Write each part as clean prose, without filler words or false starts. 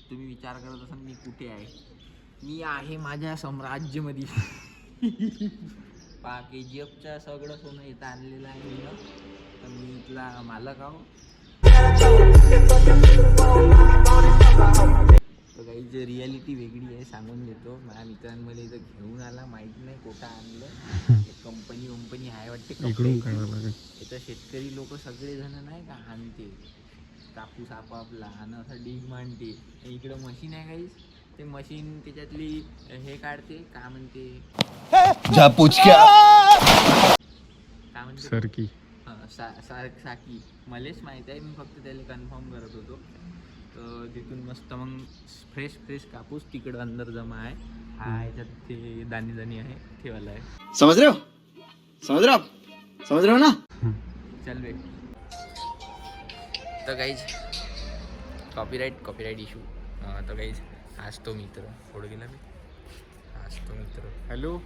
तुम्ही विचार करत असाल मी कुठे आहे. मी आहे माझ्या साम्राज्यमध्ये. KGFच्या सगळं सोनं इथं आणलेलं आहे मी. तर मी इथला मालक आहो. तर काही जे रियालिटी वेगळी आहे सांगून देतो. माझ्या मित्रांमध्ये इथं घेऊन आला, माहीत नाही कोटा आणलं. कंपनी आहे वाटते. इथं शेतकरी लोक सगळेजण नाही का आणते कापूस आपापला आणि असं डिग मांडते. इकडं मशीन आहे काहीच. ते मशीन त्याच्यातली हे काढते, काय म्हणते काय म्हणते सरकी साकी. मलाच माहीत आहे, मी फक्त त्याला कन्फर्म करत होतो. तर तिथून मस्त मग फ्रेश कापूस तिकडं अंदर जमा आहे. हा याच्यात ते दाणी आहे ठेवायला आहे. समझ रहे हो ना. चल बे. तर काहीच कॉपीराइट इशू. तर काहीच आज तो मित्र पुढे गेला मी. आज तो मित्र हॅलो.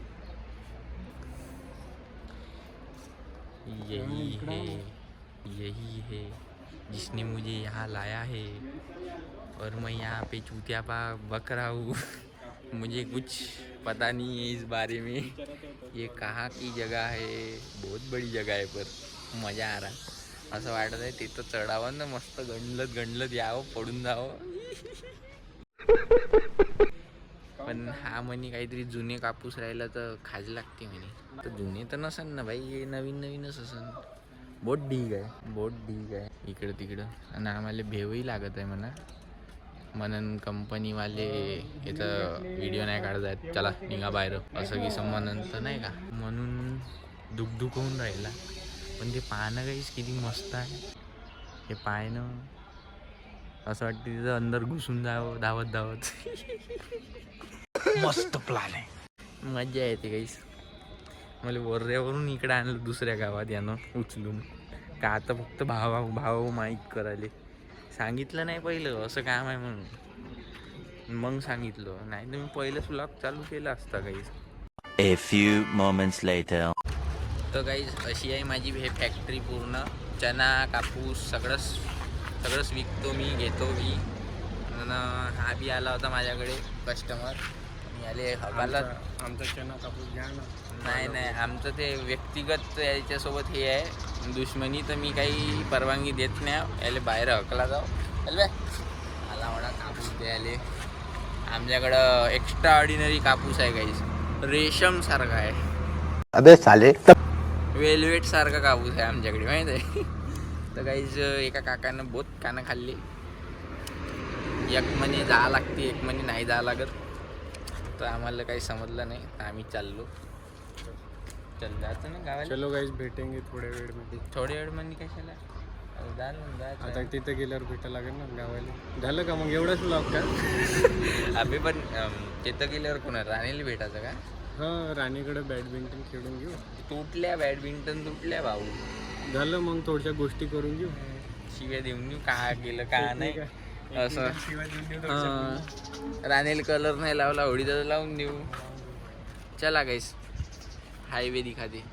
यही है जिसने मुझे यहाँ लाया है और मैं यहाँ पे चूतिया बक रहा हूँ. मुझे कुछ पता नहीं है इस बारे में. ये कहाँ की जगह है. बहुत बड़ी जगह है पर मजा आ रहा. असं वाटत आहे तिथं चढावं ना, मस्त गंडलत यावं, पडून जावं. पण हा म्हणे काहीतरी जुने कापूस राहिला तर खाज लागते म्हणे. तर जुने तर नसन ना भाई, हे नवीनच असन. बहुत ढीग आहे इकडं तिकडं. आणि आम्हाला भेवही लागत आहे म्हणून कंपनीवाले इथं व्हिडिओ नाही काढत आहेत. चला निघा बाहेर असं की संबंध तर नाही का, म्हणून दुख होऊन राहिला. पण ते पाहणं काहीच किती मस्त आहे. हे पाहणं असं वाटतं तिथं अंदर घुसून जावं धावत. मस्त प्लॅन आहे. मजा येते काहीच. मला वर्ऱ्यावरून इकडे आणलं दुसऱ्या गावात यानं उचलून. का आता फक्त भाव माहीत करायले सांगितलं नाही पहिलं असं काम आहे म्हणून. मग सांगितलं नाही तर मी पहिलंच व्लॉग चालू केला असता काहीच. A few moments later. तर काहीच अशी आहे माझी हे फॅक्टरी पूर्ण. चना कापूस सगळंच विकतो मी, घेतो मी. आणि हा बी आला होता माझ्याकडे कस्टमर. मी आले हवाला. आमचा चना कापूस घ्या ना. नाही आमचं ते व्यक्तिगत याच्यासोबत हे आहे दुश्मनी. तर मी काही परवानगी देत नाही याले बाहेर हकला जाऊ. चल बे. आला म्हणा कापूस द्यायले. आमच्याकडं एक्स्ट्रा ऑर्डिनरी कापूस आहे काहीच. रेशम सारखा आहे. अबे साले. वेलवेट सारखा कापूस आहे आमच्याकडे माहित आहे. तर काहीच एका काकानं बहुत कानं खाल्ली. एक म्हणे जा लागते, एक म्हणे नाही जा लागत. तर आम्हाला काही समजलं नाही तर आम्ही चाललो. चल जातो ना गावाला. चलो गाईज भेटेंगे थोड्या वेळमध्ये. थोड्या वेळ म्हणजे कशाला आता तिथे गेल्यावर भेटा लागेल ना गावाला. झालं का मग एवढंच ब्लॉग का. आम्ही पण तिथं गेल्यावर कोणा राणीला भेटायचं का. हां राणीकडे बॅडमिंटन खेळून घेऊ. बॅडमिंटन तुटल्या भाऊ. झालं मग थोड्या गोष्टी करून घेऊ. शिव्या देऊन देऊ का केलं का नाही असं. राणीला कलर नाही लावला, होळीचा लावून देऊ. चला गाईस हायवे दिखाते.